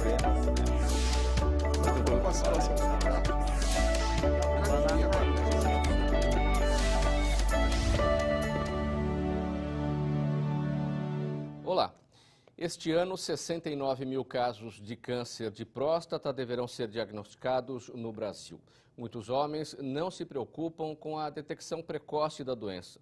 Supremas, né? Muito bom passar. Olá. Este ano, 69 mil casos de câncer de próstata deverão ser diagnosticados no Brasil. Muitos homens não se preocupam com a detecção precoce da doença.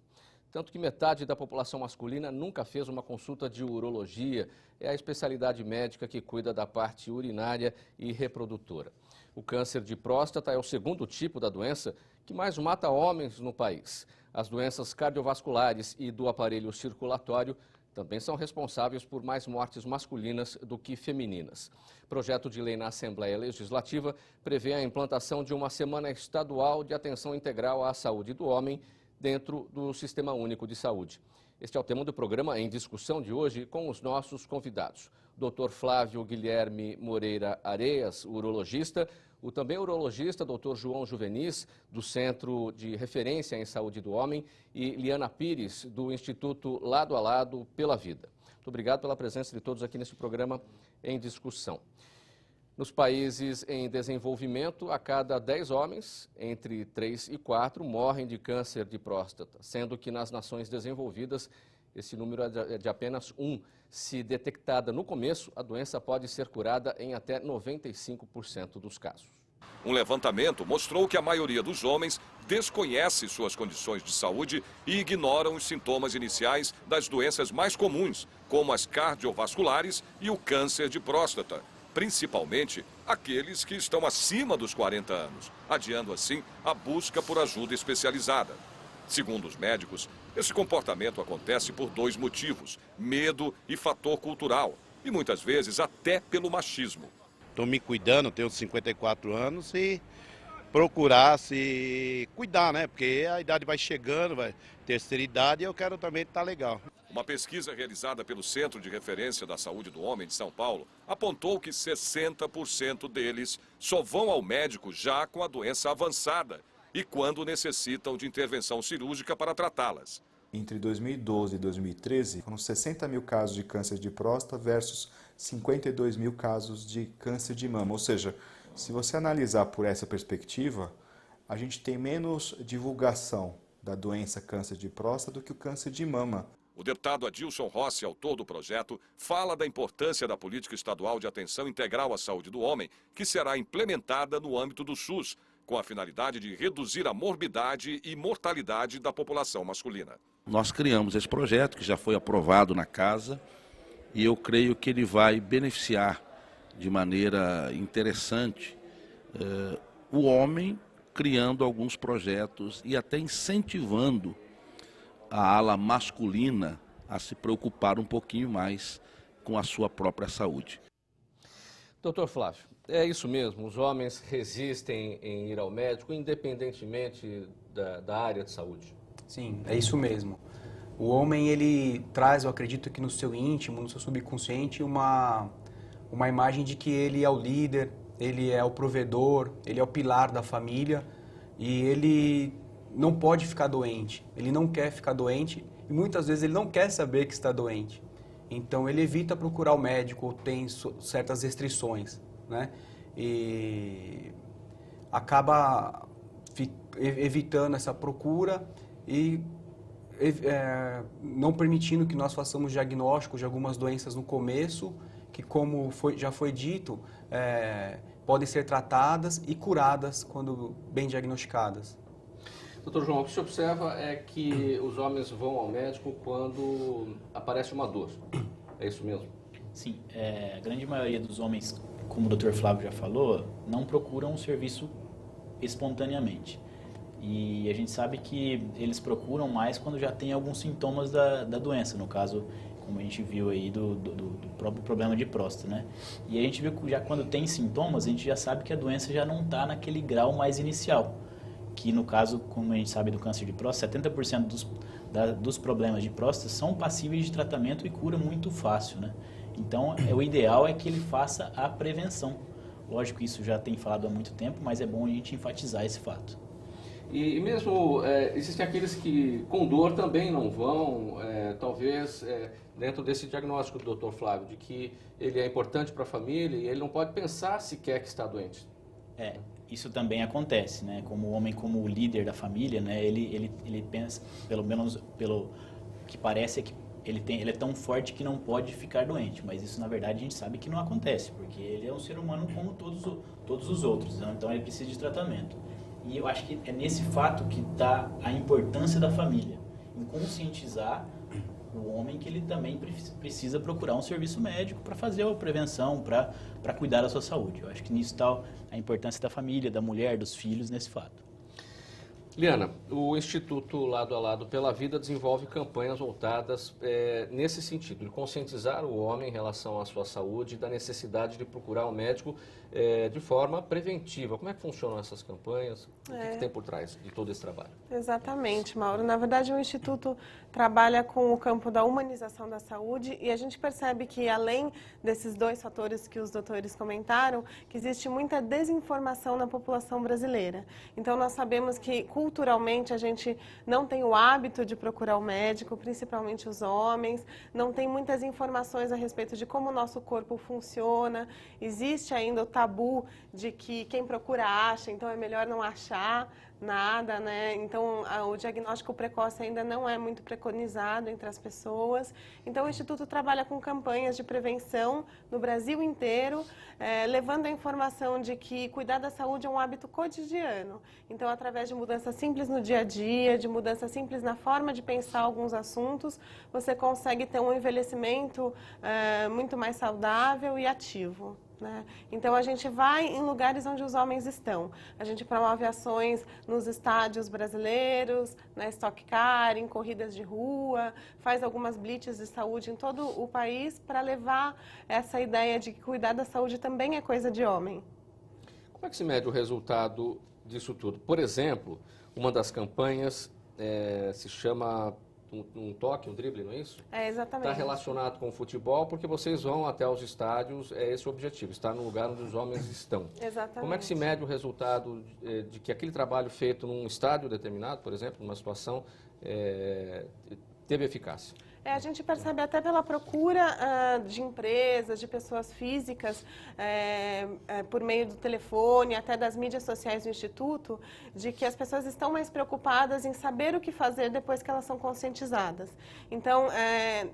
Tanto que metade da população masculina nunca fez uma consulta de urologia. É a especialidade médica que cuida da parte urinária e reprodutora. O câncer de próstata é o segundo tipo da doença que mais mata homens no país. As doenças cardiovasculares e do aparelho circulatório também são responsáveis por mais mortes masculinas do que femininas. Projeto de lei na Assembleia Legislativa prevê a implantação de uma semana estadual de atenção integral à saúde do homem dentro do Sistema Único de Saúde. Este é o tema do programa em discussão de hoje com os nossos convidados. Dr. Flávio Guilherme Moreira Areias, urologista, o também urologista Dr. João Juvenis, do Centro de Referência em Saúde do Homem, e Liana Pires, do Instituto Lado a Lado pela Vida. Muito obrigado pela presença de todos aqui nesse programa em discussão. Nos países em desenvolvimento, a cada 10 homens, entre 3 e 4, morrem de câncer de próstata, sendo que nas nações desenvolvidas esse número é de apenas 1. Se detectada no começo, a doença pode ser curada em até 95% dos casos. Um levantamento mostrou que a maioria dos homens desconhece suas condições de saúde e ignoram os sintomas iniciais das doenças mais comuns, como as cardiovasculares e o câncer de próstata, principalmente aqueles que estão acima dos 40 anos, adiando assim a busca por ajuda especializada. Segundo os médicos, esse comportamento acontece por 2 motivos: medo e fator cultural, e muitas vezes até pelo machismo. Estou me cuidando, tenho 54 anos e procurar se cuidar, né? Porque a idade vai chegando, vai terceira idade e eu quero também estar legal. Uma pesquisa realizada pelo Centro de Referência da Saúde do Homem de São Paulo apontou que 60% deles só vão ao médico já com a doença avançada e quando necessitam de intervenção cirúrgica para tratá-las. Entre 2012 e 2013, foram 60 mil casos de câncer de próstata versus 52 mil casos de câncer de mama. Ou seja, se você analisar por essa perspectiva, a gente tem menos divulgação da doença câncer de próstata do que o câncer de mama. O deputado Adilson Rossi, autor do projeto, fala da importância da política estadual de atenção integral à saúde do homem, que será implementada no âmbito do SUS, com a finalidade de reduzir a morbidade e mortalidade da população masculina. Nós criamos esse projeto, que já foi aprovado na casa, e eu creio que ele vai beneficiar de maneira interessante o homem, criando alguns projetos e até incentivando a ala masculina a se preocupar um pouquinho mais com a sua própria saúde. Doutor Flávio, é isso mesmo, os homens resistem em ir ao médico, independentemente da área de saúde? Sim, é isso mesmo. O homem, ele traz, eu acredito que no seu íntimo, no seu subconsciente, uma imagem de que ele é o líder, ele é o provedor, ele é o pilar da família e ele não pode ficar doente, ele não quer ficar doente e muitas vezes ele não quer saber que está doente. Então ele evita procurar o médico ou tem certas restrições, né? E acaba evitando essa procura e não permitindo que nós façamos diagnósticos de algumas doenças no começo, que como já foi dito, podem ser tratadas e curadas quando bem diagnosticadas. Doutor João, o que se observa é que os homens vão ao médico quando aparece uma dor. É isso mesmo? Sim, a grande maioria dos homens, como o Dr. Flávio já falou, não procuram um serviço espontaneamente. E a gente sabe que eles procuram mais quando já tem alguns sintomas da doença, no caso, como a gente viu aí do próprio problema de próstata, né? E a gente viu que já quando tem sintomas, a gente já sabe que a doença já não está naquele grau mais inicial. Que no caso, como a gente sabe do câncer de próstata, 70% dos problemas de próstata são passíveis de tratamento e cura muito fácil, né? Então, o ideal é que ele faça a prevenção. Lógico que isso já tem falado há muito tempo, mas é bom a gente enfatizar esse fato. E mesmo existem aqueles que com dor também não vão, talvez dentro desse diagnóstico do Dr. Flávio, de que ele é importante para a família e ele não pode pensar sequer que está doente. Isso também acontece, né? Como o homem, como o líder da família, né? Ele pensa, pelo menos pelo que parece, é que ele é tão forte que não pode ficar doente, mas isso na verdade a gente sabe que não acontece, porque ele é um ser humano como todos os outros, né? Então ele precisa de tratamento. E eu acho que é nesse fato que está a importância da família, em conscientizar o homem que ele também precisa procurar um serviço médico para fazer a prevenção, para cuidar da sua saúde. Eu acho que nisso está a importância da família, da mulher, dos filhos nesse fato. Liana, o Instituto Lado a Lado pela Vida desenvolve campanhas voltadas nesse sentido, de conscientizar o homem em relação à sua saúde e da necessidade de procurar um médico de forma preventiva. Como é que funcionam essas campanhas? O que tem por trás de todo esse trabalho? Exatamente, Mauro. Na verdade, o Instituto trabalha com o campo da humanização da saúde e a gente percebe que, além desses dois fatores que os doutores comentaram, que existe muita desinformação na população brasileira. Então, nós sabemos que, culturalmente, a gente não tem o hábito de procurar o médico, principalmente os homens, não tem muitas informações a respeito de como o nosso corpo funciona, existe ainda o tabu de que quem procura acha, então é melhor não achar nada, né? Então, o diagnóstico precoce ainda não é muito preconizado entre as pessoas. Então, o Instituto trabalha com campanhas de prevenção no Brasil inteiro, levando a informação de que cuidar da saúde é um hábito cotidiano. Então, através de mudanças simples no dia a dia, de mudanças simples na forma de pensar alguns assuntos, você consegue ter um envelhecimento muito mais saudável e ativo. Né? Então, a gente vai em lugares onde os homens estão. A gente promove ações nos estádios brasileiros, na Stock Car, em corridas de rua, faz algumas blitz de saúde em todo o país para levar essa ideia de que cuidar da saúde também é coisa de homem. Como é que se mede o resultado disso tudo? Por exemplo, uma das campanhas se chama um toque, um drible, não é isso? Exatamente. Está relacionado com o futebol, porque vocês vão até os estádios, é esse o objetivo, estar no lugar onde os homens estão. Exatamente. Como é que se mede o resultado de que aquele trabalho feito num estádio determinado, por exemplo, numa situação, teve eficácia? A gente percebe até pela procura de empresas, de pessoas físicas, por meio do telefone, até das mídias sociais do Instituto, de que as pessoas estão mais preocupadas em saber o que fazer depois que elas são conscientizadas. Então,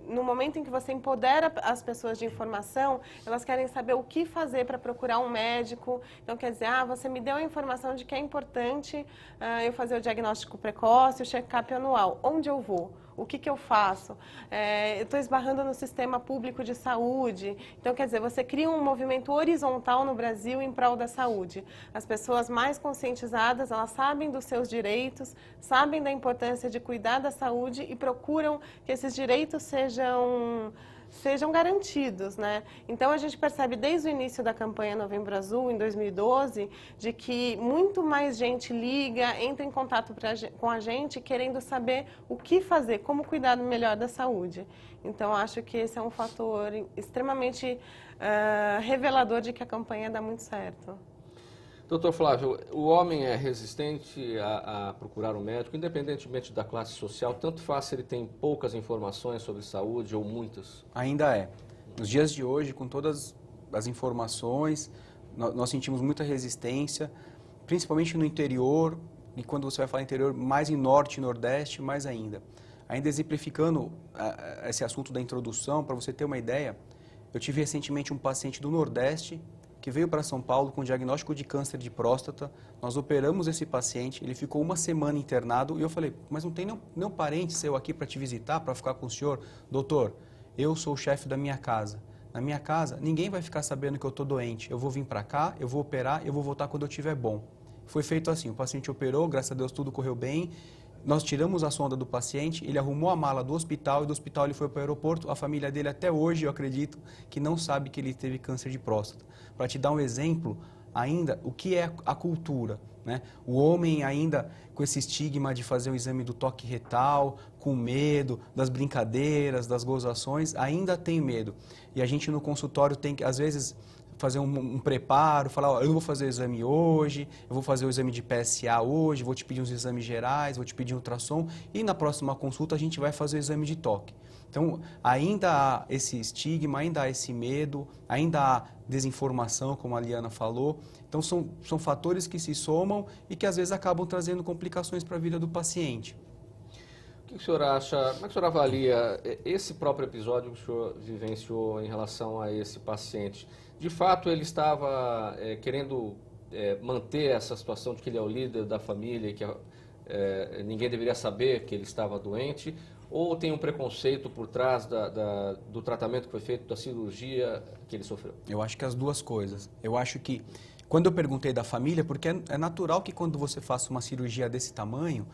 no momento em que você empodera as pessoas de informação, elas querem saber o que fazer para procurar um médico. Então, quer dizer, você me deu a informação de que é importante eu fazer o diagnóstico precoce, o check-up anual. Onde eu vou? O que eu faço? Eu estou esbarrando no sistema público de saúde. Então, quer dizer, você cria um movimento horizontal no Brasil em prol da saúde. As pessoas mais conscientizadas, elas sabem dos seus direitos, sabem da importância de cuidar da saúde e procuram que esses direitos sejam garantidos, né? Então, a gente percebe desde o início da campanha Novembro Azul, em 2012, de que muito mais gente liga, entra em contato com a gente, querendo saber o que fazer, como cuidar melhor da saúde. Então, acho que esse é um fator extremamente revelador de que a campanha dá muito certo. Doutor Flávio, o homem é resistente a procurar um médico, independentemente da classe social, tanto faz se ele tem poucas informações sobre saúde ou muitas? Ainda é. Nos dias de hoje, com todas as informações, nós sentimos muita resistência, principalmente no interior, e quando você vai falar interior, mais em norte e nordeste, mais ainda. Ainda exemplificando esse assunto da introdução, para você ter uma ideia, eu tive recentemente um paciente do Nordeste que veio para São Paulo com diagnóstico de câncer de próstata. Nós operamos esse paciente, ele ficou uma semana internado e eu falei, mas não tem nenhum parente seu aqui para te visitar, para ficar com o senhor? Doutor, eu sou o chefe da minha casa. Na minha casa, ninguém vai ficar sabendo que eu estou doente. Eu vou vir para cá, eu vou operar, eu vou voltar quando eu estiver bom. Foi feito assim, o paciente operou, graças a Deus tudo correu bem. Nós tiramos a sonda do paciente, ele arrumou a mala do hospital e do hospital ele foi para o aeroporto. A família dele até hoje, eu acredito, que não sabe que ele teve câncer de próstata. Para te dar um exemplo, ainda, o que é a cultura, né? O homem ainda com esse estigma de fazer o exame do toque retal, com medo das brincadeiras, das gozações, ainda tem medo. E a gente no consultório tem que, às vezes, fazer um preparo, falar, ó, eu não vou fazer o exame hoje, eu vou fazer o exame de PSA hoje, vou te pedir uns exames gerais, vou te pedir um ultrassom e na próxima consulta a gente vai fazer o exame de toque. Então, ainda há esse estigma, ainda há esse medo, ainda há desinformação, como a Liana falou. Então, são fatores que se somam e que às vezes acabam trazendo complicações para a vida do paciente. O que o senhor acha, como é que o senhor avalia esse próprio episódio que o senhor vivenciou em relação a esse paciente? De fato, ele estava querendo manter essa situação de que ele é o líder da família e que ninguém deveria saber que ele estava doente? Ou tem um preconceito por trás do tratamento que foi feito, da cirurgia que ele sofreu? Eu acho que as duas coisas. Eu acho que, quando eu perguntei da família, porque é natural que quando você faça uma cirurgia desse tamanho,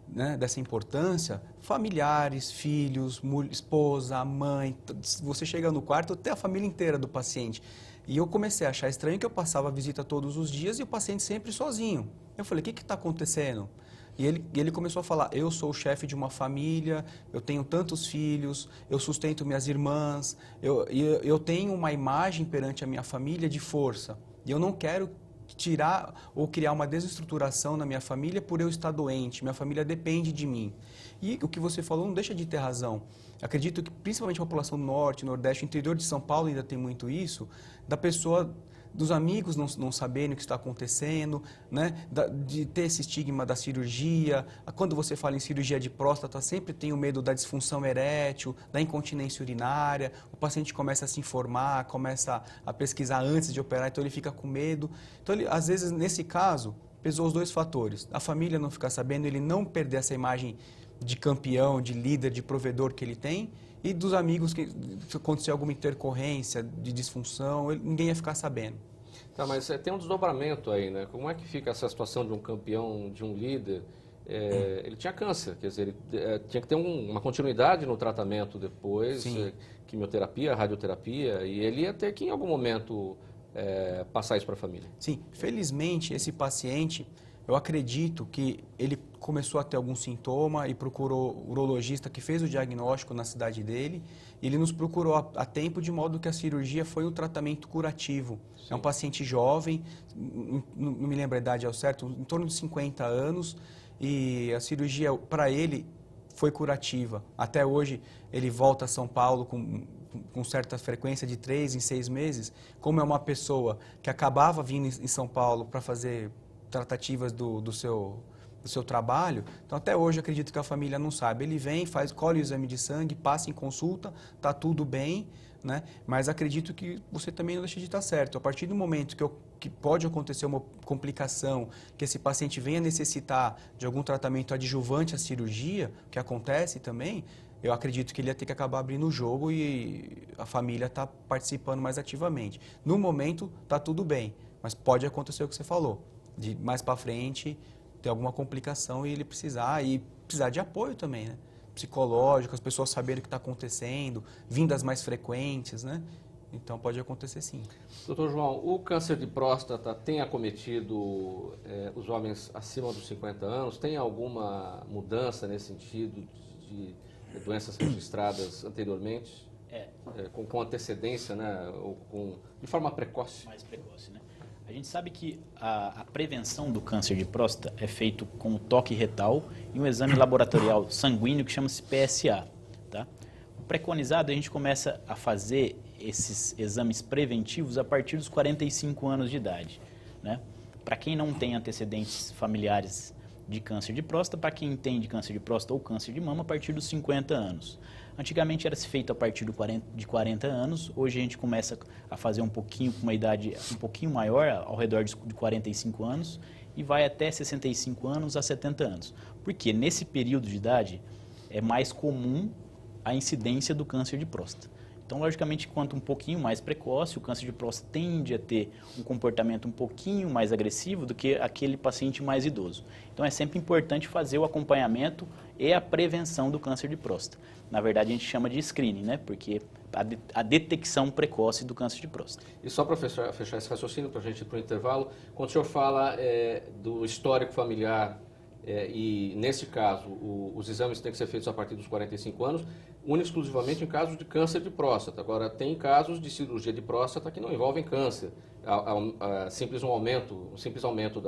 né, dessa importância, familiares, filhos, esposa, mãe, você chega no quarto, até a família inteira do paciente. E eu comecei a achar estranho que eu passava a visita todos os dias e o paciente sempre sozinho. Eu falei, o que está acontecendo? E ele começou a falar, eu sou o chefe de uma família, eu tenho tantos filhos, eu sustento minhas irmãs, eu tenho uma imagem perante a minha família de força. E eu não quero tirar ou criar uma desestruturação na minha família por eu estar doente, minha família depende de mim. E o que você falou não deixa de ter razão. Acredito que principalmente a população do norte, nordeste, interior de São Paulo ainda tem muito isso, da pessoa, dos amigos não saberem o que está acontecendo, né? De ter esse estigma da cirurgia. Quando você fala em cirurgia de próstata, sempre tem o medo da disfunção erétil, da incontinência urinária, o paciente começa a se informar, começa a pesquisar antes de operar, então ele fica com medo. Então, às vezes, nesse caso, pesou os dois fatores. A família não ficar sabendo, ele não perder essa imagem de campeão, de líder, de provedor que ele tem, e dos amigos que se acontecer alguma intercorrência de disfunção, ninguém ia ficar sabendo. Tá, mas tem um desdobramento aí, né? Como é que fica essa situação de um campeão, de um líder? Ele tinha câncer, quer dizer, ele tinha que ter uma continuidade no tratamento depois, quimioterapia, radioterapia, e ele ia ter que em algum momento passar isso para a família. Sim, felizmente esse paciente, eu acredito que ele começou a ter algum sintoma e procurou o urologista que fez o diagnóstico na cidade dele. Ele nos procurou a tempo, de modo que a cirurgia foi um tratamento curativo. Sim. É um paciente jovem, não me lembro a idade ao certo, em torno de 50 anos, e a cirurgia para ele foi curativa. Até hoje ele volta a São Paulo com certa frequência de 3 em 6 meses. Como é uma pessoa que acabava vindo em São Paulo para fazer tratativas do seu trabalho, então até hoje eu acredito que a família não sabe. Ele vem, colhe o exame de sangue, passa em consulta, está tudo bem, né? Mas acredito que você também não deixa de estar certo. A partir do momento que pode acontecer uma complicação, que esse paciente venha necessitar de algum tratamento adjuvante à cirurgia, que acontece também, eu acredito que ele ia ter que acabar abrindo o jogo e a família está participando mais ativamente. No momento, está tudo bem, mas pode acontecer o que você falou, de mais para frente ter alguma complicação e ele precisar de apoio também, né? Psicológico, as pessoas saberem o que está acontecendo, vindas mais frequentes, né? Então pode acontecer sim. Doutor João, o câncer de próstata tem acometido os homens acima dos 50 anos? Tem alguma mudança nesse sentido de doenças registradas anteriormente? Com antecedência, né? Ou de forma precoce? Mais precoce, né? A gente sabe que a prevenção do câncer de próstata é feito com o toque retal e um exame laboratorial sanguíneo que chama-se PSA. Tá? O preconizado, a gente começa a fazer esses exames preventivos a partir dos 45 anos de idade. Né? Para quem não tem antecedentes familiares de câncer de próstata, para quem tem de câncer de próstata ou câncer de mama, a partir dos 50 anos. Antigamente era-se feito a partir de 40 anos, hoje a gente começa a fazer um pouquinho, com uma idade um pouquinho maior, ao redor de 45 anos, e vai até 65 anos a 70 anos. Porque nesse período de idade é mais comum a incidência do câncer de próstata. Então, logicamente, quanto um pouquinho mais precoce, o câncer de próstata tende a ter um comportamento um pouquinho mais agressivo do que aquele paciente mais idoso. Então, é sempre importante fazer o acompanhamento e a prevenção do câncer de próstata. Na verdade, a gente chama de screening, né? Porque a detecção precoce do câncer de próstata. E só para fechar esse raciocínio, para a gente ir para o intervalo, quando o senhor fala do histórico familiar, e nesse caso, os exames têm que ser feitos a partir dos 45 anos, única e exclusivamente em casos de câncer de próstata. Agora, tem casos de cirurgia de próstata que não envolvem câncer, simples aumento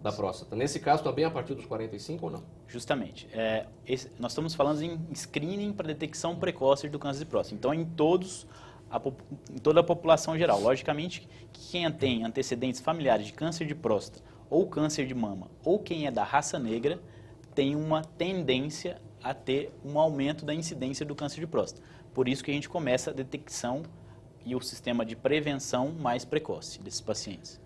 da próstata. Nesse caso, também a partir dos 45 ou não? Justamente. Nós estamos falando em screening para detecção precoce do câncer de próstata. Então, em toda a população geral. Logicamente, quem tem antecedentes familiares de câncer de próstata ou câncer de mama, ou quem é da raça negra, tem uma tendência a ter um aumento da incidência do câncer de próstata. Por isso que a gente começa a detecção e o sistema de prevenção mais precoce desses pacientes.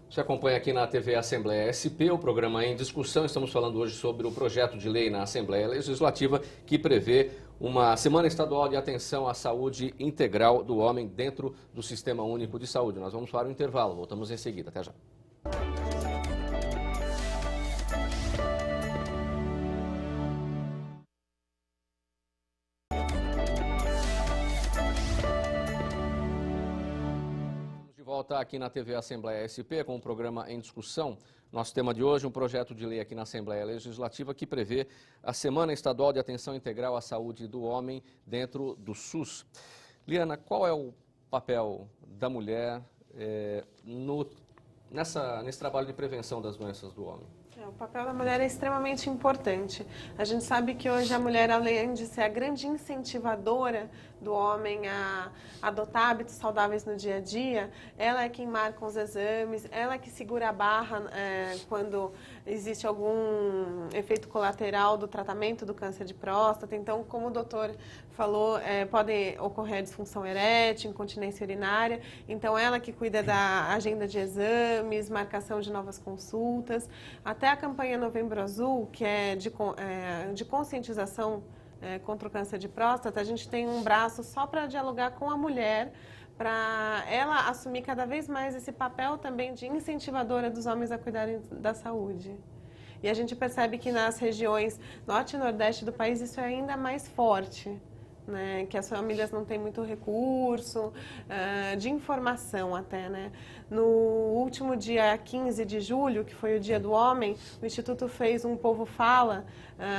Você acompanha aqui na TV Assembleia SP, o programa em discussão. Estamos falando hoje sobre o projeto de lei na Assembleia Legislativa que prevê uma Semana Estadual de Atenção à Saúde Integral do Homem dentro do Sistema Único de Saúde. Nós vamos para o intervalo, voltamos em seguida. Até já. Volta aqui na TV Assembleia SP com o programa em discussão. Nosso tema de hoje, um projeto de lei aqui na Assembleia Legislativa que prevê a Semana Estadual de Atenção Integral à Saúde do Homem dentro do SUS. Liana, qual é o papel da mulher nesse trabalho de prevenção das doenças do homem? O papel da mulher é extremamente importante. A gente sabe que hoje a mulher, além de ser a grande incentivadora do homem a adotar hábitos saudáveis no dia a dia, ela é quem marca os exames, ela é que segura a barra quando existe algum efeito colateral do tratamento do câncer de próstata. Então, como o doutor falou, pode ocorrer a disfunção erétil, incontinência urinária. Então, ela que cuida da agenda de exames, marcação de novas consultas. Até a campanha Novembro Azul, que é de conscientização contra o câncer de próstata, a gente tem um braço só para dialogar com a mulher, para ela assumir cada vez mais esse papel também de incentivadora dos homens a cuidarem da saúde. E a gente percebe que nas regiões norte e nordeste do país isso é ainda mais forte, né? Que as famílias não têm muito recurso, de informação até, né? No último dia 15 de julho, que foi o Dia do Homem, o Instituto fez um Povo Fala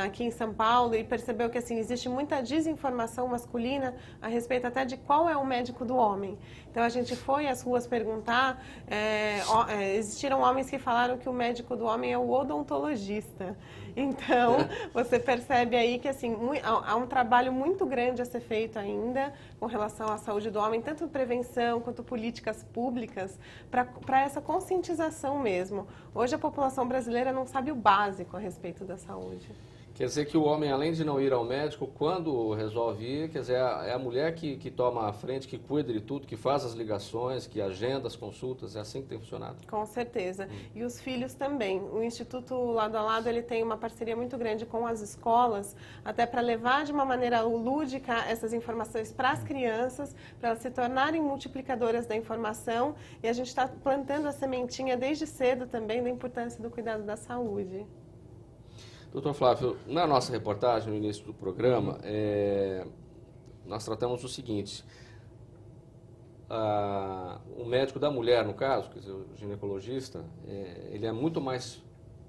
aqui em São Paulo e percebeu que assim, existe muita desinformação masculina a respeito até de qual é o médico do homem. Então a gente foi às ruas perguntar, existiram homens que falaram que o médico do homem é o odontologista. Então, você percebe aí que assim, há um trabalho muito grande a ser feito ainda com relação à saúde do homem, tanto prevenção quanto políticas públicas, para essa conscientização mesmo. Hoje a população brasileira não sabe o básico a respeito da saúde. Quer dizer que o homem, além de não ir ao médico, quando resolve ir, quer dizer, é a mulher que toma a frente, que cuida de tudo, que faz as ligações, que agenda as consultas, é assim que tem funcionado? Com certeza. E os filhos também. O Instituto Lado a Lado ele tem uma parceria muito grande com as escolas, até para levar de uma maneira lúdica essas informações para as crianças, para elas se tornarem multiplicadoras da informação. E a gente está plantando a sementinha desde cedo também da importância do cuidado da saúde. Doutor Flávio, na nossa reportagem, no início do programa, nós tratamos o seguinte, o médico da mulher, no caso, quer dizer, o ginecologista, ele é muito mais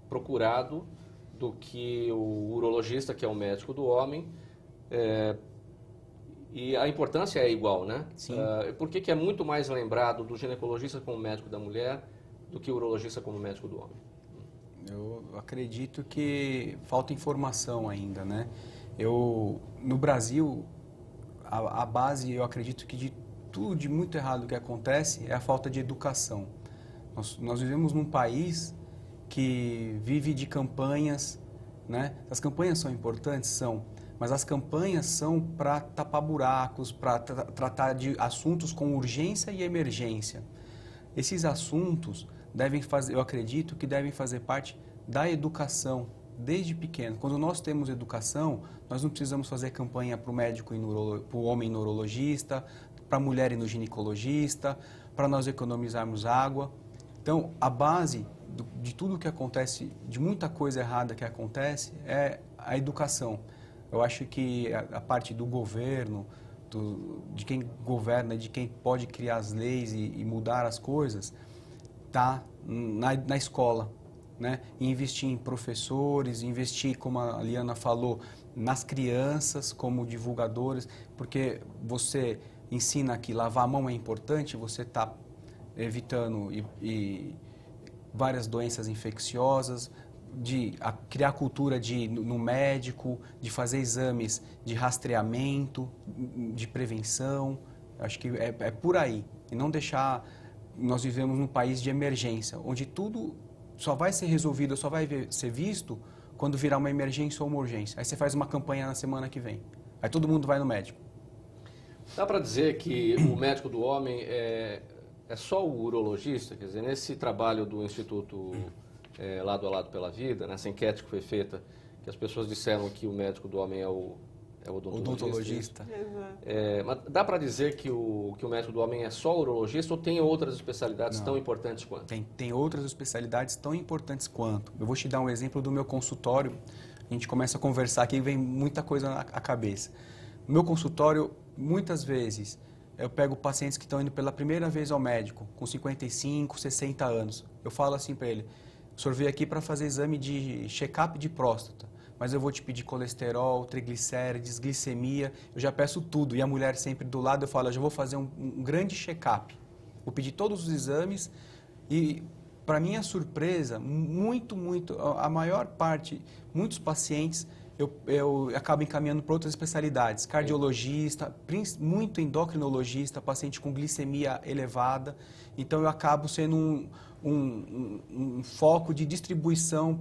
procurado do que o urologista, que é o médico do homem, e a importância é igual, né? Sim. Por que é muito mais lembrado do ginecologista como médico da mulher do que o urologista como médico do homem? Eu acredito que falta informação ainda, né? No Brasil, a base, eu acredito que de tudo de muito errado que acontece é a falta de educação. Nós vivemos num país que vive de campanhas, né? As campanhas são importantes, são, mas as campanhas são para tapar buracos, para tratar de assuntos com urgência e emergência. Esses assuntos eu acredito que devem fazer parte da educação desde pequeno. Quando nós temos educação, nós não precisamos fazer campanha para o médico para o homem neurologista, para a mulher ir no ginecologista, para nós economizarmos água. Então, a base de tudo que acontece, de muita coisa errada que acontece, é a educação. Eu acho que a parte do governo, de quem governa, de quem pode criar as leis e mudar as coisas, está na escola, né? E investir em professores, investir, como a Liana falou, nas crianças como divulgadores, porque você ensina que lavar a mão é importante, você está evitando várias doenças infecciosas, de criar cultura de ir no médico, de fazer exames de rastreamento, de prevenção. Acho que é por aí. E não deixar... Nós vivemos num país de emergência, onde tudo só vai ser resolvido, só vai ser visto quando virar uma emergência ou uma urgência. Aí você faz uma campanha na semana que vem. Aí todo mundo vai no médico. Dá para dizer que o médico do homem é só o urologista? Quer dizer, nesse trabalho do Instituto Lado a Lado pela Vida, nessa enquete que foi feita, que as pessoas disseram que o médico do homem é o odontologista. Mas dá para dizer que o médico do homem é só urologista ou tem outras especialidades tão importantes quanto? Tem outras especialidades tão importantes quanto. Eu vou te dar um exemplo do meu consultório. A gente começa a conversar aqui e vem muita coisa à cabeça. No meu consultório, muitas vezes, eu pego pacientes que estão indo pela primeira vez ao médico, com 55, 60 anos. Eu falo assim para ele, o senhor veio aqui para fazer exame de check-up de próstata, mas eu vou te pedir colesterol, triglicérides, glicemia, eu já peço tudo. E a mulher sempre do lado, eu falo, eu já vou fazer um grande check-up. Vou pedir todos os exames e, para minha surpresa, a maior parte, muitos pacientes, eu acabo encaminhando para outras especialidades, cardiologista, muito endocrinologista, paciente com glicemia elevada. Então, eu acabo sendo um foco de distribuição.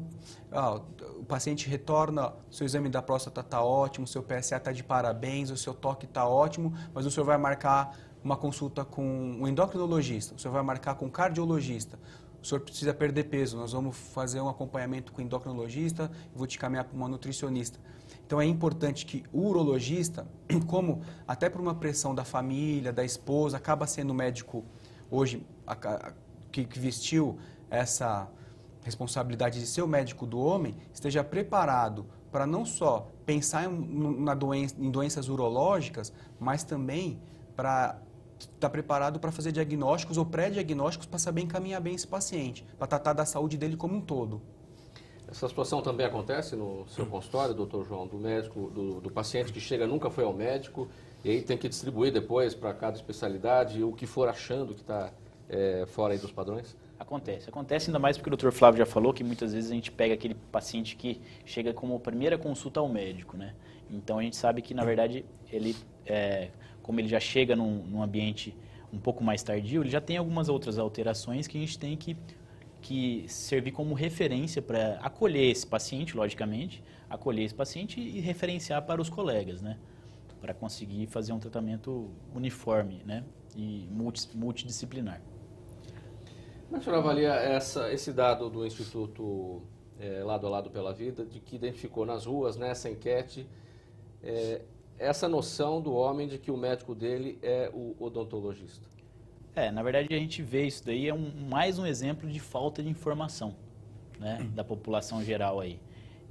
O paciente retorna, seu exame da próstata está ótimo, seu PSA está de parabéns, o seu toque está ótimo, mas o senhor vai marcar uma consulta com um endocrinologista, o senhor vai marcar com um cardiologista. O senhor precisa perder peso, nós vamos fazer um acompanhamento com o endocrinologista e vou te caminhar para uma nutricionista. Então é importante que o urologista, como até por uma pressão da família, da esposa, acaba sendo o médico hoje que vestiu essa responsabilidade de ser o médico do homem, esteja preparado para não só pensar em doenças urológicas, mas também para estar preparado para fazer diagnósticos ou pré-diagnósticos para saber encaminhar bem esse paciente, para tratar da saúde dele como um todo. Essa situação também acontece no seu consultório, doutor João, do médico, do paciente que chega, nunca foi ao médico, e aí tem que distribuir depois para cada especialidade o que for achando que está fora aí dos padrões? Acontece ainda mais porque o Dr. Flávio já falou que muitas vezes a gente pega aquele paciente que chega como primeira consulta ao médico, né? Então a gente sabe que, na verdade, ele, como ele já chega num ambiente um pouco mais tardio, ele já tem algumas outras alterações que a gente tem que servir como referência para acolher esse paciente, logicamente, e referenciar para os colegas, né? Para conseguir fazer um tratamento uniforme, né? E multidisciplinar. Como é que o senhor avalia esse dado do Instituto Lado a Lado pela Vida, de que identificou nas ruas, nessa enquete, essa noção do homem de que o médico dele é o odontologista? Na verdade, a gente vê isso daí, mais um exemplo de falta de informação, né, da população geral aí.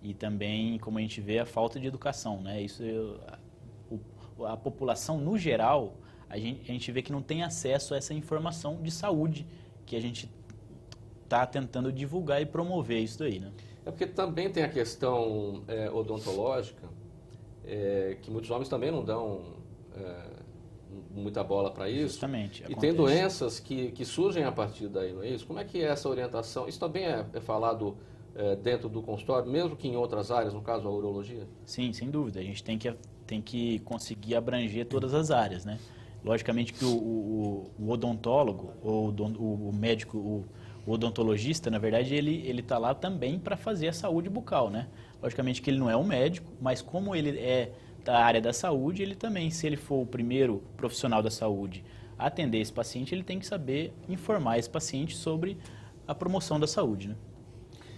E também, como a gente vê, a falta de educação, né? A população, no geral, a gente vê que não tem acesso a essa informação de saúde que a gente está tentando divulgar e promover isso daí, né? É porque também tem a questão odontológica, que muitos homens também não dão muita bola para isso. Justamente. E tem doenças que surgem a partir daí, não é isso? Como é que é essa orientação? Isso também é falado dentro do consultório, mesmo que em outras áreas, no caso a urologia? Sim, sem dúvida. A gente tem que conseguir abranger todas as áreas, né? Logicamente que o odontólogo, ou o médico, o odontologista, na verdade, ele está lá também para fazer a saúde bucal, né? Logicamente que ele não é um médico, mas como ele é da área da saúde, ele também, se ele for o primeiro profissional da saúde a atender esse paciente, ele tem que saber informar esse paciente sobre a promoção da saúde, né?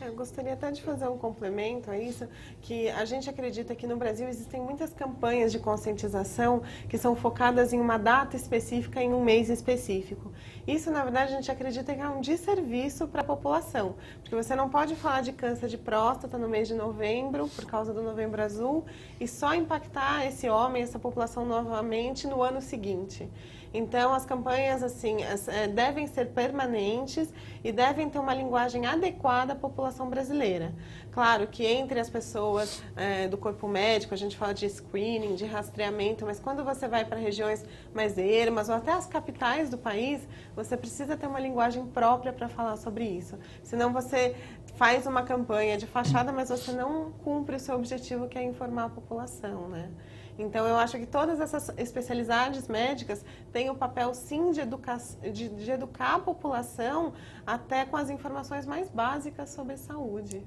Eu gostaria até de fazer um complemento a isso, que a gente acredita que no Brasil existem muitas campanhas de conscientização que são focadas em uma data específica, em um mês específico. Isso, na verdade, a gente acredita que é um desserviço para a população, porque você não pode falar de câncer de próstata no mês de novembro, por causa do Novembro Azul, e só impactar esse homem, essa população novamente no ano seguinte. Então, as campanhas assim devem ser permanentes e devem ter uma linguagem adequada à população brasileira. Claro que entre as pessoas do corpo médico, a gente fala de screening, de rastreamento, mas quando você vai para regiões mais ermas ou até as capitais do país, você precisa ter uma linguagem própria para falar sobre isso. Senão você faz uma campanha de fachada, mas você não cumpre o seu objetivo, que é informar a população, né? Então, eu acho que todas essas especialidades médicas têm o papel, sim, de educar a população até com as informações mais básicas sobre saúde.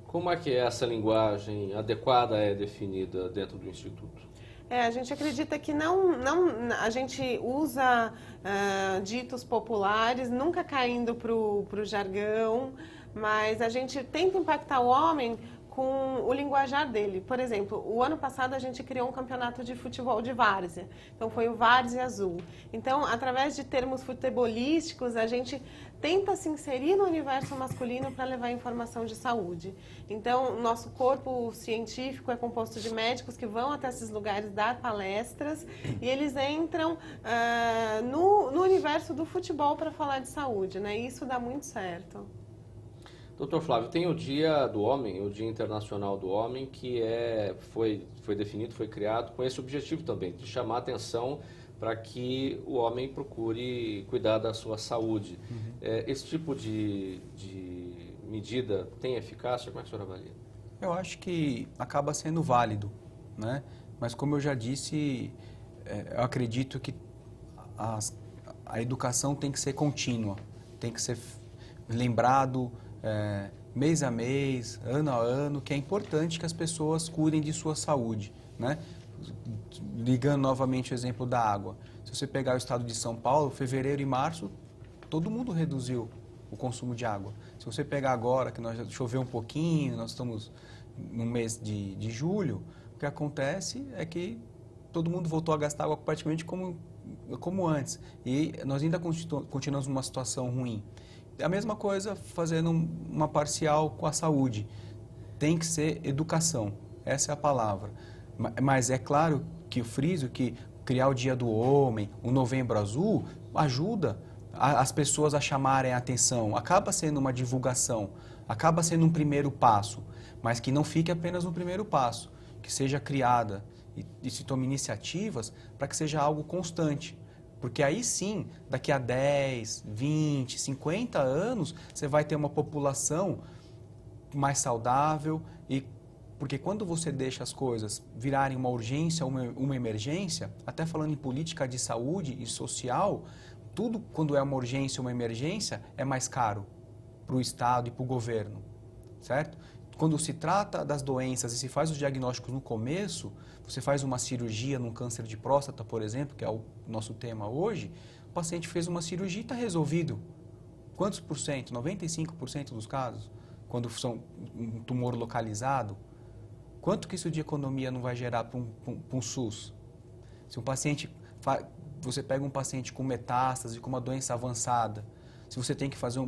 Como é que essa linguagem adequada é definida dentro do Instituto? A gente acredita que a gente usa ditos populares, nunca caindo para o jargão, mas a gente tenta impactar o homem com o linguajar dele. Por exemplo, o ano passado a gente criou um campeonato de futebol de várzea. Então, foi o Várzea Azul. Então, através de termos futebolísticos, a gente tenta se inserir no universo masculino para levar informação de saúde. Então, nosso corpo científico é composto de médicos que vão até esses lugares dar palestras e eles entram no universo do futebol para falar de saúde, né? E isso dá muito certo. Doutor Flávio, tem o Dia do Homem, o Dia Internacional do Homem, que foi definido, foi criado com esse objetivo também, de chamar a atenção para que o homem procure cuidar da sua saúde. Esse tipo de medida tem eficácia? Como é que o senhor avalia? Eu acho que acaba sendo válido, né? Mas como eu já disse, eu acredito que a educação tem que ser contínua, tem que ser lembrado mês a mês, ano a ano, que é importante que as pessoas cuidem de sua saúde, né? Ligando novamente o exemplo da água. Se você pegar o estado de São Paulo, fevereiro e março, todo mundo reduziu o consumo de água. Se você pegar agora, que nós já choveu um pouquinho, nós estamos no mês de julho, o que acontece é que todo mundo voltou a gastar água praticamente como antes. E nós ainda continuamos numa situação ruim. A mesma coisa fazendo uma parcial com a saúde. Tem que ser educação, essa é a palavra. Mas é claro que eu friso que criar o Dia do Homem, o Novembro Azul, ajuda as pessoas a chamarem a atenção. Acaba sendo uma divulgação, acaba sendo um primeiro passo, mas que não fique apenas no primeiro passo, que seja criada e se tome iniciativas para que seja algo constante. Porque aí sim, daqui a 10, 20, 50 anos, você vai ter uma população mais saudável. Porque quando você deixa as coisas virarem uma urgência, uma emergência, até falando em política de saúde e social, tudo quando é uma urgência, uma emergência, é mais caro para o Estado e para o governo, certo? Quando se trata das doenças e se faz os diagnósticos no começo, você faz uma cirurgia num câncer de próstata, por exemplo, que é o nosso tema hoje, o paciente fez uma cirurgia e está resolvido. Quantos por cento? 95% dos casos, quando são um tumor localizado. Quanto que isso de economia não vai gerar para um SUS? Se um paciente, você pega um paciente com metástase, com uma doença avançada, se você tem que fazer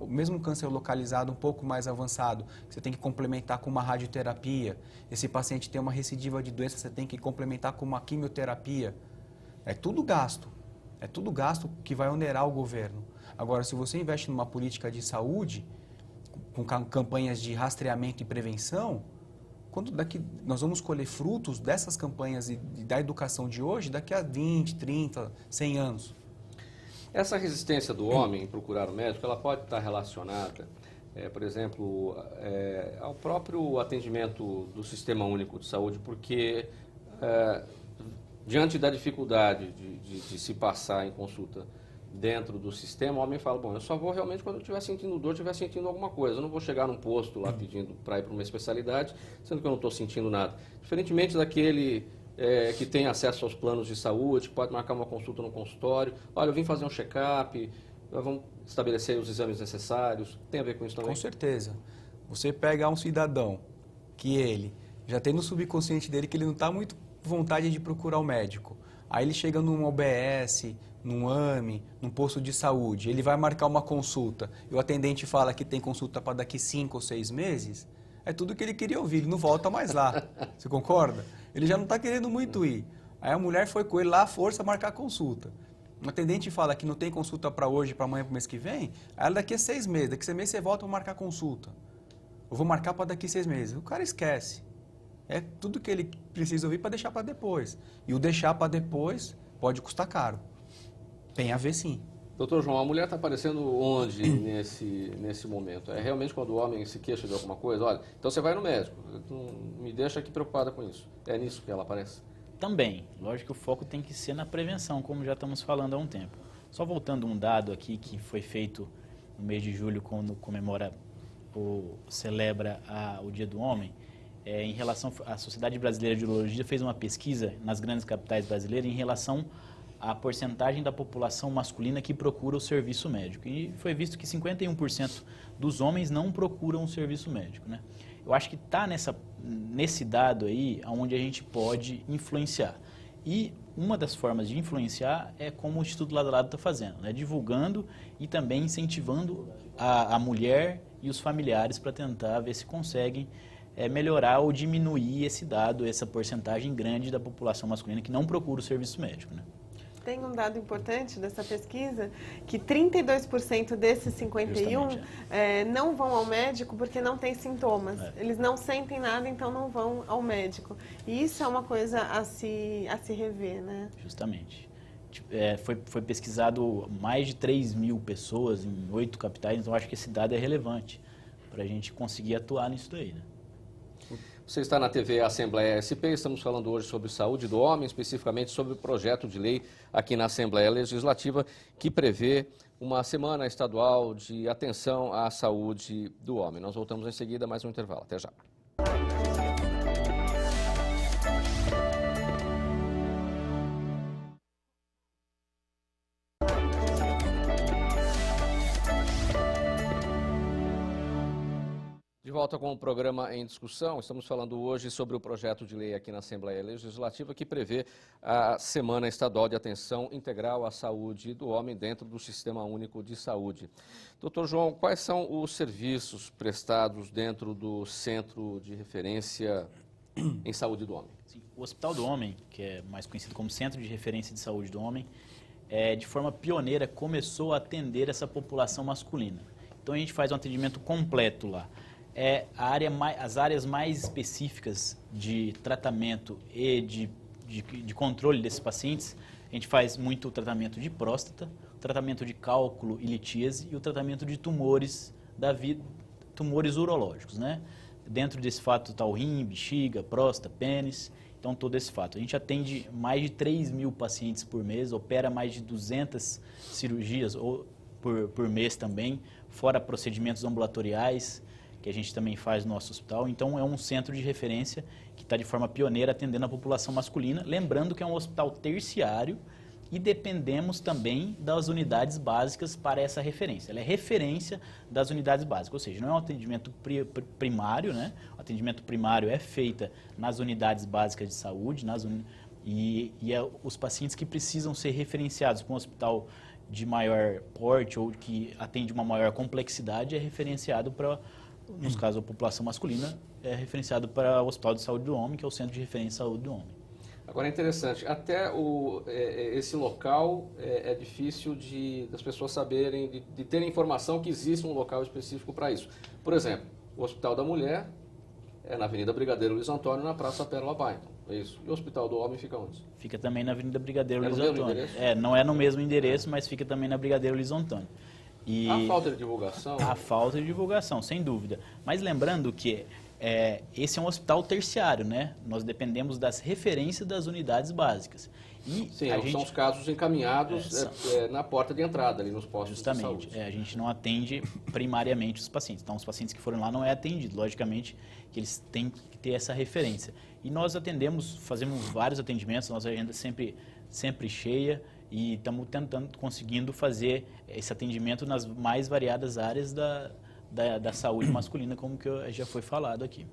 mesmo um câncer localizado um pouco mais avançado, você tem que complementar com uma radioterapia. Esse paciente tem uma recidiva de doença, você tem que complementar com uma quimioterapia. É tudo gasto que vai onerar o governo. Agora, se você investe numa política de saúde, com campanhas de rastreamento e prevenção, nós vamos colher frutos dessas campanhas e da educação de hoje daqui a 20, 30, 100 anos. Essa resistência do homem em procurar o médico, ela pode estar relacionada, por exemplo, ao próprio atendimento do Sistema Único de Saúde, porque diante da dificuldade de se passar em consulta dentro do sistema, o homem fala, bom, eu só vou realmente quando eu estiver sentindo dor, estiver sentindo alguma coisa. Eu não vou chegar num posto lá pedindo para ir para uma especialidade, sendo que eu não estou sentindo nada. Diferentemente daquele que tem acesso aos planos de saúde, que pode marcar uma consulta no consultório. Olha, eu vim fazer um check-up, vamos estabelecer os exames necessários. Tem a ver com isso também? Com certeza. Você pega um cidadão que ele já tem no subconsciente dele que ele não está muito com vontade de procurar o médico. Aí ele chega num OBS, num AME, num posto de saúde, ele vai marcar uma consulta e o atendente fala que tem consulta para daqui 5 ou 6 meses, é tudo que ele queria ouvir, ele não volta mais lá. Você concorda? Ele já não está querendo muito ir. Aí a mulher foi com ele lá à força marcar a consulta. Um atendente fala que não tem consulta para hoje, para amanhã, para o mês que vem, aí daqui a 6 meses. Daqui a 6 meses você volta para marcar consulta. Eu vou marcar para daqui a 6 meses. O cara esquece. É tudo que ele precisa ouvir para deixar para depois. E o deixar para depois pode custar caro. Tem a ver, sim. Doutor João, a mulher está aparecendo onde nesse momento? É realmente quando o homem se queixa de alguma coisa? Olha, então você vai no médico, não me deixa aqui preocupada com isso. É nisso que ela aparece? Também. Lógico que o foco tem que ser na prevenção, como já estamos falando há um tempo. Só voltando um dado aqui que foi feito no mês de julho, quando celebra o Dia do Homem, em relação à Sociedade Brasileira de Urologia fez uma pesquisa nas grandes capitais brasileiras em relação à porcentagem da população masculina que procura o serviço médico. E foi visto que 51% dos homens não procuram o serviço médico, né? Eu acho que está nesse dado aí onde a gente pode influenciar. E uma das formas de influenciar é como o Instituto Lado a Lado está fazendo, né? Divulgando e também incentivando a mulher e os familiares para tentar ver se conseguem melhorar ou diminuir esse dado, essa porcentagem grande da população masculina que não procura o serviço médico, né? Tem um dado importante dessa pesquisa, que 32% desses 51 não vão ao médico porque não têm sintomas. Eles não sentem nada, então não vão ao médico. E isso é uma coisa a se rever, né? Justamente. Foi pesquisado mais de 3 mil pessoas em 8 capitais, então acho que esse dado é relevante para a gente conseguir atuar nisso daí, né? Você está na TV Assembleia SP, estamos falando hoje sobre saúde do homem, especificamente sobre o projeto de lei aqui na Assembleia Legislativa que prevê uma semana estadual de atenção à saúde do homem. Nós voltamos em seguida, mais um intervalo. Até já. De volta com o programa em discussão, estamos falando hoje sobre o projeto de lei aqui na Assembleia Legislativa que prevê a Semana Estadual de Atenção Integral à Saúde do Homem dentro do Sistema Único de Saúde. Doutor João, quais são os serviços prestados dentro do Centro de Referência em Saúde do Homem? Sim, o Hospital do Homem, que é mais conhecido como Centro de Referência de Saúde do Homem, de forma pioneira começou a atender essa população masculina. Então a gente faz um atendimento completo lá. As áreas mais específicas de tratamento e de controle desses pacientes, a gente faz muito o tratamento de próstata, o tratamento de cálculo e litíase e o tratamento de tumores tumores urológicos, né? Dentro desse fato está o rim, bexiga, próstata, pênis, então todo esse fato. A gente atende mais de 3 mil pacientes por mês, opera mais de 200 cirurgias por mês também, fora procedimentos ambulatoriais, que a gente também faz no nosso hospital. Então, é um centro de referência que está de forma pioneira atendendo a população masculina. Lembrando que é um hospital terciário e dependemos também das unidades básicas para essa referência. Ela é referência das unidades básicas, ou seja, não é um atendimento primário, né? O atendimento primário é feito nas unidades básicas de saúde, os pacientes que precisam ser referenciados para um hospital de maior porte ou que atende uma maior complexidade é referenciado para, nos casos, a população masculina, é referenciado para o Hospital de Saúde do Homem, que é o Centro de Referência de Saúde do Homem. Agora é interessante, até esse local é difícil das pessoas saberem, de terem informação que existe um local específico para isso. Por exemplo, o Hospital da Mulher é na Avenida Brigadeiro Luiz Antônio, na Praça Pérola Byton. É isso. E o Hospital do Homem fica onde? Fica também na Avenida Brigadeiro Luiz Antônio. Não é no mesmo endereço, mas fica também na Brigadeiro Luiz Antônio. E a falta de divulgação? A falta de divulgação, sem dúvida. Mas lembrando que esse é um hospital terciário, né? Nós dependemos das referências das unidades básicas. E sim, são os casos encaminhados na porta de entrada, ali nos postos de saúde. Justamente, a gente não atende primariamente os pacientes. Então, os pacientes que forem lá não é atendido. Logicamente, que eles têm que ter essa referência. E nós fazemos vários atendimentos, nossa agenda sempre cheia e estamos conseguindo fazer esse atendimento nas mais variadas áreas da saúde masculina, como que já foi falado aqui.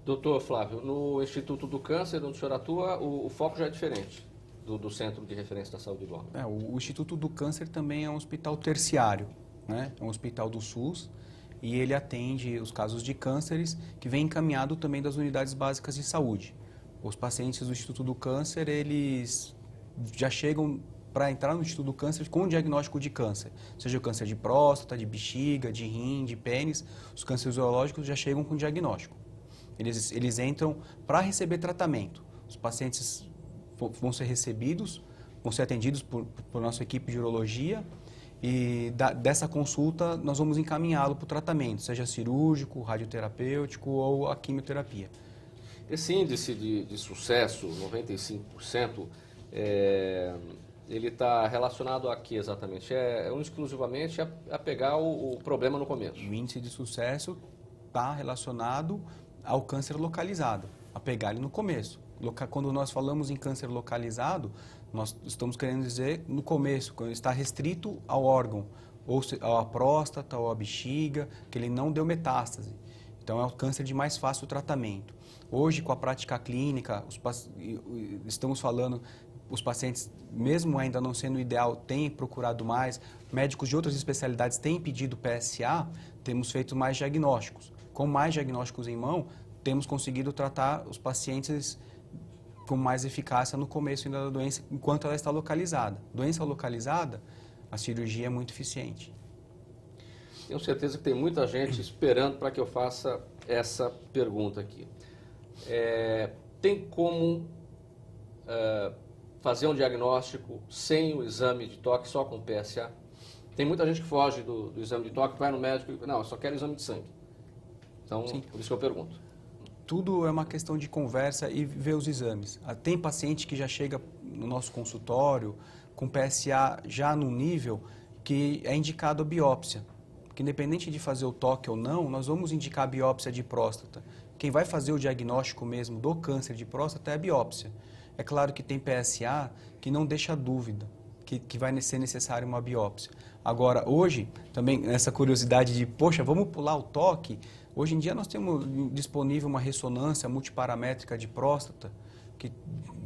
Doutor Flávio, no Instituto do Câncer, onde o senhor atua, o foco já é diferente do Centro de Referência da Saúde do Homem. O Instituto do Câncer também é um hospital terciário, né? É um hospital do SUS e ele atende os casos de cânceres que vem encaminhado também das unidades básicas de saúde. Os pacientes do Instituto do Câncer, eles já chegam para entrar no Instituto do Câncer com diagnóstico de câncer. Seja o câncer de próstata, de bexiga, de rim, de pênis, os cânceres urológicos já chegam com diagnóstico. Eles entram para receber tratamento. Os pacientes vão ser recebidos, vão ser atendidos por nossa equipe de urologia e dessa consulta nós vamos encaminhá-lo para o tratamento, seja cirúrgico, radioterapêutico ou a quimioterapia. Esse índice de sucesso, 95%, ele está relacionado a quê exatamente? É exclusivamente a pegar o problema no começo? O índice de sucesso está relacionado ao câncer localizado, a pegar ele no começo. Quando nós falamos em câncer localizado, nós estamos querendo dizer no começo, quando está restrito ao órgão, ou à próstata, ou à bexiga, que ele não deu metástase. Então é o câncer de mais fácil tratamento. Hoje, com a prática clínica, estamos falando, os pacientes, mesmo ainda não sendo ideal, têm procurado mais, médicos de outras especialidades têm pedido PSA, temos feito mais diagnósticos. Com mais diagnósticos em mão, temos conseguido tratar os pacientes com mais eficácia no começo ainda da doença, enquanto ela está localizada. Doença localizada, a cirurgia é muito eficiente. Tenho certeza que tem muita gente esperando para que eu faça essa pergunta aqui. Tem como fazer um diagnóstico sem o exame de toque, só com PSA? Tem muita gente que foge do exame de toque, vai no médico e não, eu só quero exame de sangue. Então, sim, por isso que eu pergunto. Tudo é uma questão de conversa e ver os exames. Tem paciente que já chega no nosso consultório com PSA já no nível que é indicado a biópsia. Porque independente de fazer o toque ou não, nós vamos indicar a biópsia de próstata. Quem vai fazer o diagnóstico mesmo do câncer de próstata é a biópsia. É claro que tem PSA que não deixa dúvida, que vai ser necessário uma biópsia. Agora, hoje, também essa curiosidade de, poxa, vamos pular o toque. Hoje em dia nós temos disponível uma ressonância multiparamétrica de próstata que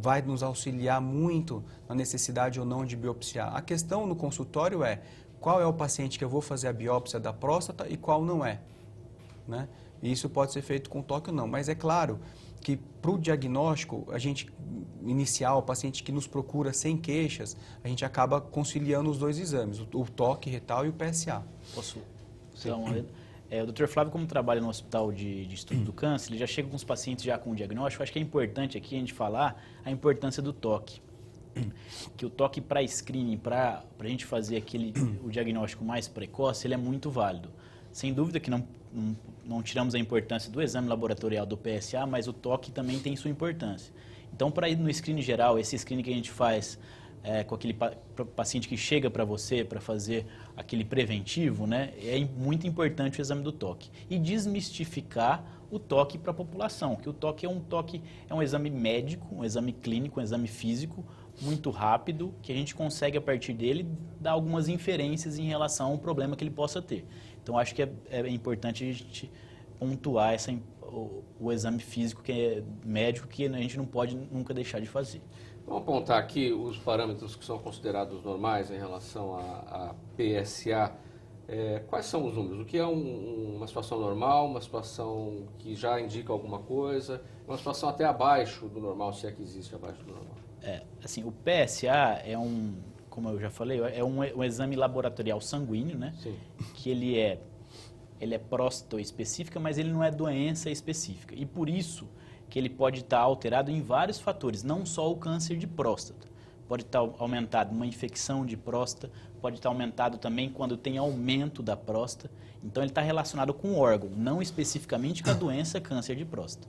vai nos auxiliar muito na necessidade ou não de biopsiar. A questão no consultório é qual é o paciente que eu vou fazer a biópsia da próstata e qual não é, né? E isso pode ser feito com toque ou não, mas é claro que para o diagnóstico, a gente inicial, o paciente que nos procura sem queixas, a gente acaba conciliando os dois exames, o toque retal e o PSA. Posso? Então, o Dr. Flávio, como trabalha no Hospital de Estudo do Câncer, ele já chega com os pacientes já com o diagnóstico. Acho que é importante aqui a gente falar a importância do toque. Que o toque para screening, para a gente fazer o diagnóstico mais precoce, ele é muito válido. Sem dúvida que não tiramos a importância do exame laboratorial do PSA, mas o toque também tem sua importância. Então, para ir no screening geral, esse screening que a gente faz com aquele paciente que chega para você para fazer aquele preventivo, né, é muito importante o exame do toque. E desmistificar o toque para a população, que o toque é um exame médico, um exame clínico, um exame físico, muito rápido, que a gente consegue, a partir dele, dar algumas inferências em relação ao problema que ele possa ter. Então, acho que é importante a gente pontuar o exame físico, que é médico, que a gente não pode nunca deixar de fazer. Vamos apontar aqui os parâmetros que são considerados normais em relação a PSA. Quais são os números? O que é uma situação normal, uma situação que já indica alguma coisa, uma situação até abaixo do normal, se é que existe abaixo do normal? Assim, o PSA como eu já falei, é um exame laboratorial sanguíneo, né? Sim. Que ele é próstata específica, mas ele não é doença específica. E por isso que ele pode estar alterado em vários fatores, não só o câncer de próstata. Pode estar aumentado uma infecção de próstata, pode estar aumentado também quando tem aumento da próstata. Então, ele está relacionado com o órgão, não especificamente com a doença câncer de próstata.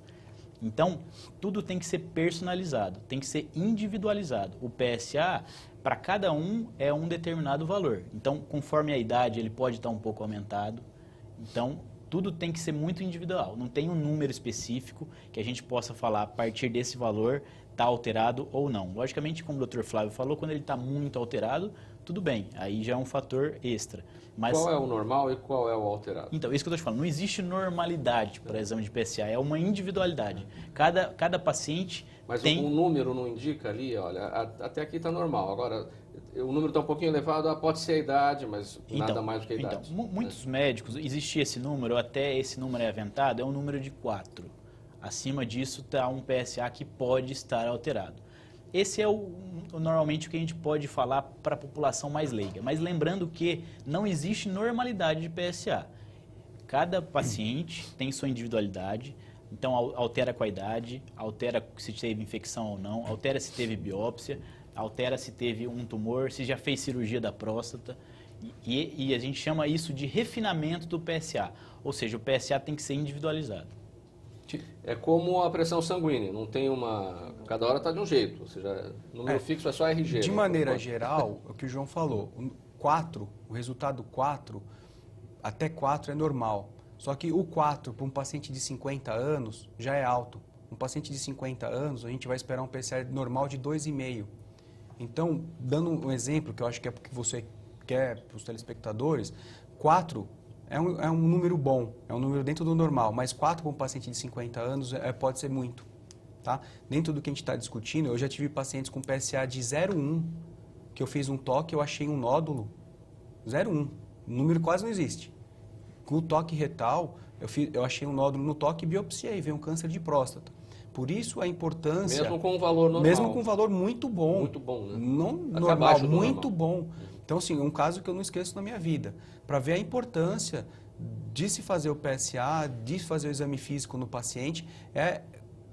Então, tudo tem que ser personalizado, tem que ser individualizado. O PSA, para cada um, é um determinado valor. Então, conforme a idade, ele pode estar um pouco aumentado. Então, tudo tem que ser muito individual. Não tem um número específico que a gente possa falar a partir desse valor está alterado ou não. Logicamente, como o Dr. Flávio falou, quando ele está muito alterado, tudo bem. Aí já é um fator extra. Mas, qual é o normal e qual é o alterado? Então, isso que eu estou te falando. Não existe normalidade para exame de PSA. É uma individualidade. Cada paciente tem... Mas o número não indica ali, olha, até aqui está normal. Agora, o número está um pouquinho elevado, pode ser a idade, mas nada mais do que a idade. Então, muitos médicos, existe esse número, até esse número é aventado, é um número de 4. Acima disso está um PSA que pode estar alterado. Esse é normalmente o que a gente pode falar para a população mais leiga. Mas lembrando que não existe normalidade de PSA. Cada paciente tem sua individualidade, então altera com a idade, altera se teve infecção ou não, altera se teve biópsia, altera se teve um tumor, se já fez cirurgia da próstata. E a gente chama isso de refinamento do PSA, ou seja, o PSA tem que ser individualizado. É como a pressão sanguínea, não tem uma... Cada hora está de um jeito, ou seja, número fixo é só RG. De né? maneira geral, é o que o João falou, o resultado 4, até 4 é normal. Só que o 4 para um paciente de 50 anos já é alto. Um paciente de 50 anos, a gente vai esperar um PSA normal de 2,5. Então, dando um exemplo, que eu acho que é porque você quer para os telespectadores, 4 é um número bom, é um número dentro do normal, mas 4 para um paciente de 50 anos pode ser muito. Tá? Dentro do que a gente está discutindo, eu já tive pacientes com PSA de 0,1, que eu fiz um toque, eu achei um nódulo 0,1, o número quase não existe. Com o toque retal, eu achei um nódulo no toque e biopsiei, veio um câncer de próstata. Por isso a importância... Mesmo com um valor normal. Mesmo com um valor muito bom. Muito bom, né? Não normal, muito bom. Então, assim, um caso que eu não esqueço na minha vida. Para ver a importância de se fazer o PSA, de fazer o exame físico no paciente, é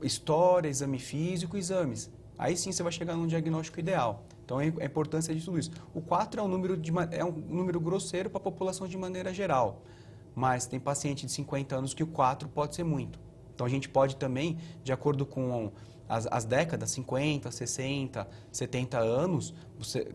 história, exame físico, exames. Aí sim você vai chegar num diagnóstico ideal. Então, a importância de tudo isso. O 4 é um número grosseiro para a população de maneira geral. Mas tem paciente de 50 anos que o 4 pode ser muito. Então, a gente pode também, de acordo com as décadas, 50, 60, 70 anos,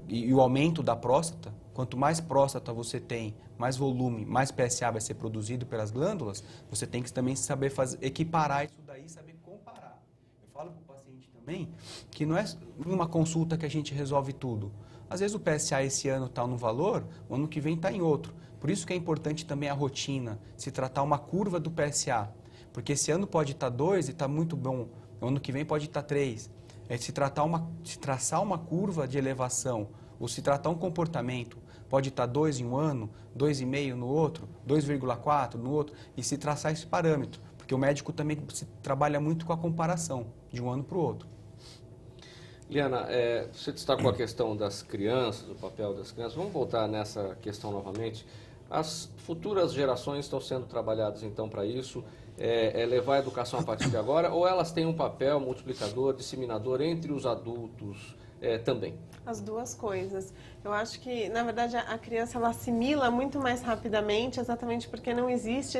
e o aumento da próstata, quanto mais próstata você tem, mais volume, mais PSA vai ser produzido pelas glândulas, você tem que também saber equiparar isso daí, saber comparar. Eu falo para o paciente também que não é numa consulta que a gente resolve tudo. Às vezes o PSA esse ano está num valor, o ano que vem está em outro. Por isso que é importante também a rotina, se tratar uma curva do PSA. Porque esse ano pode estar 2 e está muito bom, o ano que vem pode estar 3. Se traçar uma curva de elevação, ou se tratar um comportamento, pode estar 2 em um ano, 2,5 no outro, 2,4 no outro, e se traçar esse parâmetro. Porque o médico também trabalha muito com a comparação de um ano para o outro. Liana, você destacou a questão das crianças, o papel das crianças. Vamos voltar nessa questão novamente. As futuras gerações estão sendo trabalhadas, então, para isso? Levar a educação a partir de agora? Ou elas têm um papel multiplicador, disseminador entre os adultos também? As duas coisas. Eu acho que, na verdade, a criança ela assimila muito mais rapidamente, exatamente porque não existe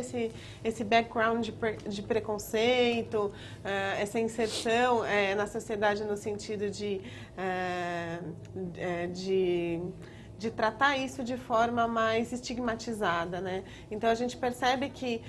esse background de preconceito, essa inserção na sociedade no sentido de tratar isso de forma mais estigmatizada, né? Então a gente percebe que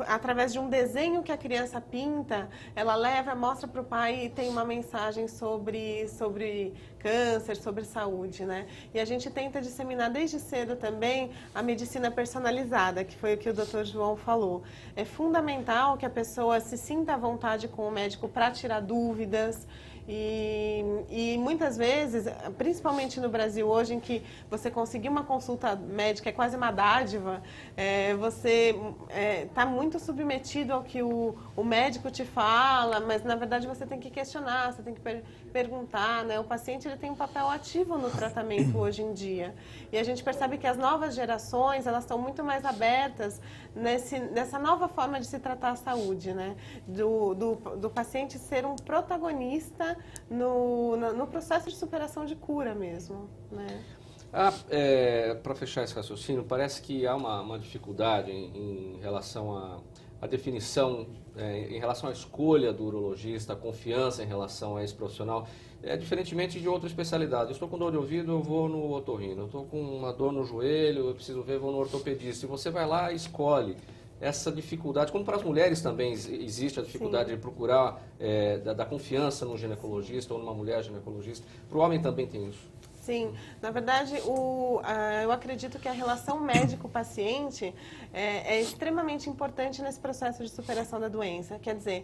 através de um desenho que a criança pinta, ela mostra para o pai e tem uma mensagem sobre câncer, sobre saúde, né? E a gente tenta disseminar desde cedo também a medicina personalizada, que foi o que o Dr. João falou. É fundamental que a pessoa se sinta à vontade com o médico para tirar dúvidas. E muitas vezes, principalmente no Brasil hoje, em que você conseguir uma consulta médica é quase uma dádiva, você está muito submetido ao que o médico te fala, mas na verdade você tem que questionar, você tem que perguntar, né? O paciente ele tem um papel ativo no tratamento hoje em dia. E a gente percebe que as novas gerações, elas estão muito mais abertas nessa nova forma de se tratar a saúde, né? Do paciente ser um protagonista no processo de superação de cura mesmo, né? Para fechar esse raciocínio, parece que há uma dificuldade em relação à definição, em relação à escolha do urologista, a confiança em relação a esse profissional, diferentemente de outra especialidade. Eu estou com dor de ouvido, eu vou no otorrino. Eu estou com uma dor no joelho, eu preciso ver, eu vou no ortopedista. E você vai lá e escolhe. Essa dificuldade, como para as mulheres também existe a dificuldade Sim. de procurar, da confiança no ginecologista ou numa mulher ginecologista, para o homem também tem isso? Sim, na verdade, eu acredito que a relação médico-paciente é extremamente importante nesse processo de superação da doença. Quer dizer,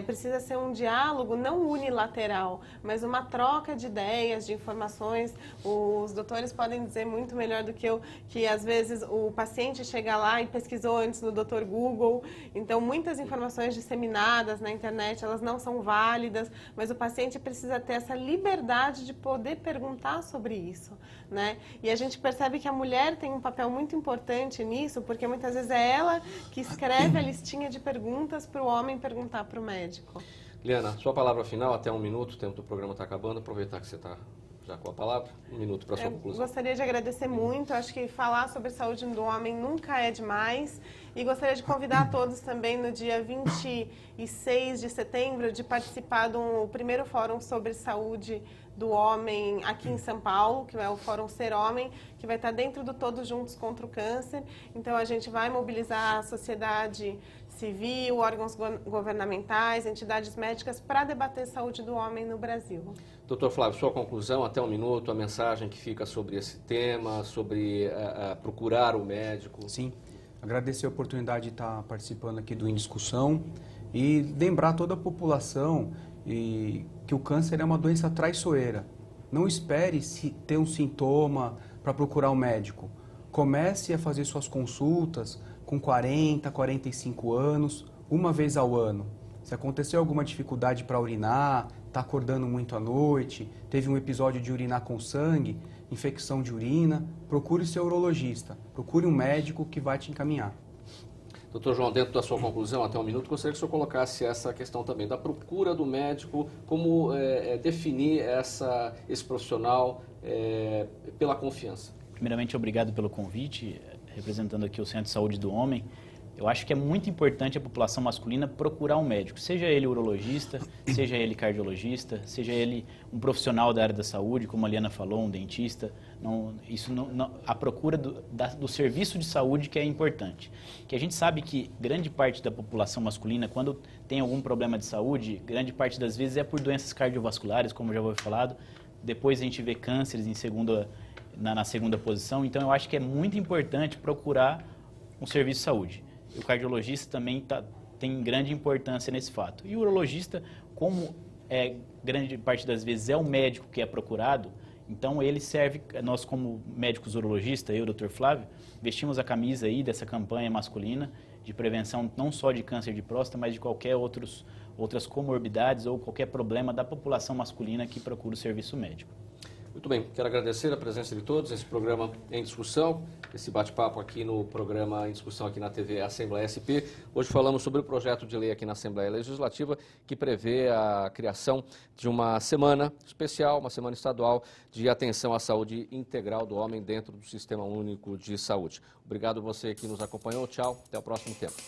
precisa ser um diálogo não unilateral, mas uma troca de ideias, de informações. Os doutores podem dizer muito melhor do que eu que, às vezes, o paciente chega lá e pesquisou antes no Dr. Google. Então, muitas informações disseminadas na internet, elas não são válidas, mas o paciente precisa ter essa liberdade de poder perguntar sobre isso, né? E a gente percebe que a mulher tem um papel muito importante nisso, porque muitas vezes é ela que escreve a listinha de perguntas para o homem perguntar para o médico. Liana, sua palavra final, até 1 minuto, o tempo do programa está acabando, aproveitar que você está já com a palavra, 1 minuto para a sua conclusão. Eu gostaria de agradecer muito, acho que falar sobre saúde do homem nunca é demais, e gostaria de convidar a todos também no dia 26 de setembro de participar do primeiro fórum sobre saúde do homem aqui em São Paulo, que é o Fórum Ser Homem, que vai estar dentro do Todos Juntos contra o Câncer. Então, a gente vai mobilizar a sociedade civil, órgãos governamentais, entidades médicas para debater saúde do homem no Brasil. Doutor Flávio, sua conclusão, até 1 minuto, a mensagem que fica sobre esse tema, sobre procurar o médico. Sim, agradecer a oportunidade de estar participando aqui do Em Discussão e lembrar toda a população que o câncer é uma doença traiçoeira. Não espere ter um sintoma para procurar um médico. Comece a fazer suas consultas com 40, 45 anos, uma vez ao ano. Se aconteceu alguma dificuldade para urinar, está acordando muito à noite, teve um episódio de urinar com sangue, infecção de urina, procure seu urologista, procure um médico que vai te encaminhar. Doutor João, dentro da sua conclusão, até 1 minuto, gostaria que o senhor colocasse essa questão também da procura do médico, como definir esse profissional pela confiança. Primeiramente, obrigado pelo convite, representando aqui o Centro de Saúde do Homem. Eu acho que é muito importante a população masculina procurar um médico, seja ele urologista, seja ele cardiologista, seja ele um profissional da área da saúde, como a Liana falou, um dentista. A procura do serviço de saúde que é importante. Que a gente sabe que grande parte da população masculina, quando tem algum problema de saúde, grande parte das vezes é por doenças cardiovasculares, como já foi falado. Depois a gente vê cânceres na segunda posição. Então eu acho que é muito importante procurar um serviço de saúde. O cardiologista também tem grande importância nesse fato. E o urologista, como grande parte das vezes é o médico que é procurado, então ele serve, nós como médicos urologistas, eu, Dr. Flávio, vestimos a camisa aí dessa campanha masculina de prevenção não só de câncer de próstata, mas de qualquer outras comorbidades ou qualquer problema da população masculina que procura o serviço médico. Muito bem, quero agradecer a presença de todos, esse programa Em Discussão, esse bate-papo aqui no programa Em Discussão aqui na TV Assembleia SP. Hoje falamos sobre o projeto de lei aqui na Assembleia Legislativa que prevê a criação de uma semana especial, uma semana estadual de atenção à saúde integral do homem dentro do Sistema Único de Saúde. Obrigado você que nos acompanhou, tchau, até o próximo tempo.